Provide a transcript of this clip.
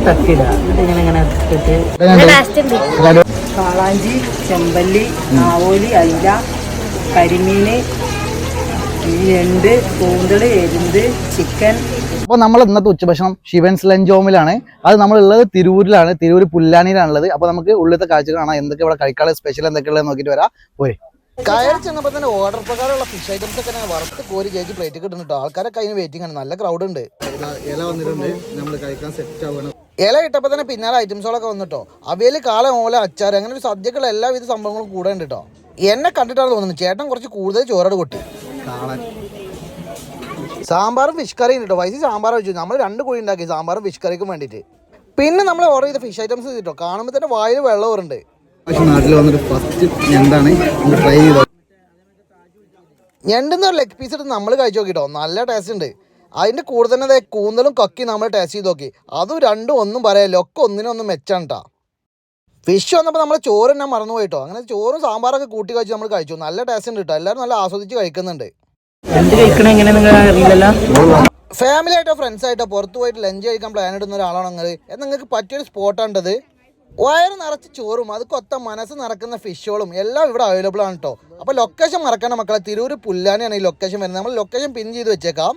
തട്ടിടുക എന്നിട്ട് ഇങ്ങനെ കാളാഞ്ചി, ചെമ്പല്ലി, ആവോലി, അയില, കരിമീന്, ഞണ്ട്, കൂന്തള്, എരുന്ത്, ചിക്കൻ. അപ്പോൾ നമ്മൾ ഇന്നത്തെ ഉച്ചഭക്ഷണം ശിവൻസ് ലഞ്ച് ഹോമിലാണ്. അത് നമ്മളുള്ളത് തിരൂരിലാണ്, തിരൂർ പുല്ലാനിയിലാണുള്ളത്. അപ്പോൾ നമുക്ക് ഉള്ളിലത്തെ കാഴ്ചകൾ കാണാം. എന്തൊക്കെ ഇവിടെ കഴിക്കാനുള്ള സ്പെഷ്യൽ എന്തൊക്കെയുള്ളത് നോക്കിയിട്ട് വരാം. പോയി കയറി ചെന്നപ്പോൾ തന്നെ ഓർഡർ പ്രകാരമുള്ള ഫിഷ് ഐറ്റംസ് ഒക്കെ വറുത്ത് കോരി ചേച്ചി പ്ലേറ്റ് കിട്ടുന്നുണ്ട്. ആൾക്കാരൊക്കെ അതിന് വെയിറ്റിംഗ് ആണ്. നല്ല ക്രൗഡ് ഉണ്ട്. ഇല വന്നിട്ടുണ്ട്, നമ്മൾ കഴിക്കാൻ സെറ്റ് ആവണം. ഇല ഇട്ടപ്പോൾ തന്നെ പിന്നാലെ ഐറ്റംസുകളൊക്കെ വന്നിട്ടോ. അവിയൽ, കാള, ഓല, അച്ചാർ, അങ്ങനെ ഒരു സദ്യക്കുള്ള എല്ലാവിധ സംഭവങ്ങളും കൂടെ ഉണ്ട് കേട്ടോ. എന്നെ കണ്ടിട്ടാണ് തോന്നുന്നത് ചേട്ടൻ കുറച്ച് കൂടുതൽ ചോറോട് കൊട്ടി. സാമ്പാറും ഫിഷ് കറിയും കേട്ടോ. വയസ്സിൽ സാമ്പാർ വെച്ചു. നമ്മൾ 2 കുഴി ഉണ്ടാക്കി സാമ്പാറും ഫിഷ് കറിക്കും വേണ്ടിയിട്ട്. പിന്നെ നമ്മൾ ഓർഡർ ചെയ്ത ഫിഷ് ഐറ്റംസ് കിട്ടോ. കാണുമ്പോൾ തന്നെ വായിൽ വെള്ളം വരുന്നുണ്ട്. നാട്ടിൽ വന്നിട്ട് ഫസ്റ്റ് ഞണ്ടാണ് ട്രൈ ചെയ്തത്. ഞണ്ടെന്ന് ഒരു ലെഗ് പീസ് എടുത്ത് നമ്മൾ കഴിച്ചു നോക്കിട്ടോ. നല്ല ടേസ്റ്റ് ഉണ്ട്. അതിൻ്റെ കൂടെ തന്നെ കൂന്തലും കക്കി നമ്മൾ ടേസ്റ്റ് ചെയ്ത് നോക്കി. അതും രണ്ടും ഒന്നും പറയാമല്ലോ, ഒക്കെ ഒന്നിനൊന്നും മെച്ചാണ് കേട്ടോ. ഫിഷ് വന്നപ്പോൾ നമ്മൾ ചോറ് തന്നെ മറന്നു പോയിട്ടോ. അങ്ങനെ ചോറും സാമ്പാറൊക്കെ കൂട്ടി കഴിച്ച് നമ്മൾ കഴിച്ചു. നല്ല ടേസ്റ്റ് ഉണ്ട് കേട്ടോ. എല്ലാവരും നല്ല ആസ്വദിച്ച് കഴിക്കുന്നുണ്ട്. ഫാമിലി ആയിട്ടോ ഫ്രണ്ട്സ് ആയിട്ടോ പുറത്ത് പോയിട്ട് ലഞ്ച് കഴിക്കാൻ പ്ലാൻ ഇടുന്ന ഒരാളാണെങ്കിൽ നിങ്ങൾക്ക് പറ്റിയൊരു സ്പോട്ടാണ്ടത്. വയറ് നിറച്ച് ചോറും അതുകൊത്ത മനസ്സ് നിറക്കുന്ന ഫിഷുകളും എല്ലാം ഇവിടെ അവൈലബിൾ ആണ് കേട്ടോ. അപ്പോൾ ലൊക്കേഷൻ മറക്കേണ്ട മക്കളെ, തിരൂർ പുല്ലാനിയാണ് ഈ ലൊക്കേഷൻ വരുന്നത്. നമ്മൾ ലൊക്കേഷൻ പിൻ ചെയ്ത് വെച്ചേക്കാം.